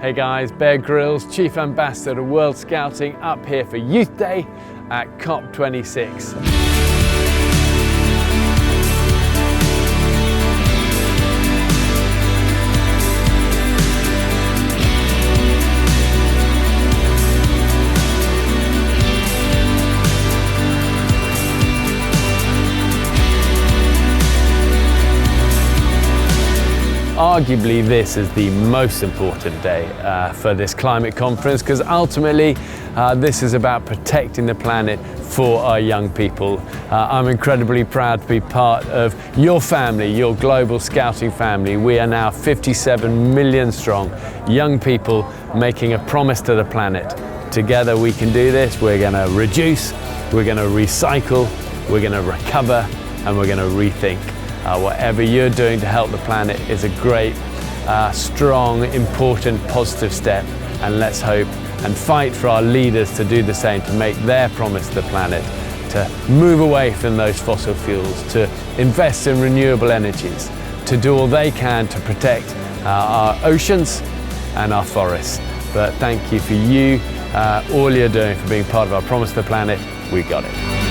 Hey guys, Grylls, Chief Ambassador of World Scouting, up here for Youth Day at COP26. Arguably this is the most important day for this climate conference, because ultimately this is about protecting the planet for our young people. I'm incredibly proud to be part of your family, your global scouting family. We are now 57 million strong, young people making a promise to the planet. Together we can do this. We're going to reduce, we're going to recycle, we're going to recover, and we're going to rethink. Whatever you're doing to help the planet is a great, strong, important, positive step, and let's hope and fight for our leaders to do the same, to make their promise to the planet, to move away from those fossil fuels, to invest in renewable energies, to do all they can to protect our oceans and our forests. But thank you for all you're doing, for being part of our promise to the planet. We got it.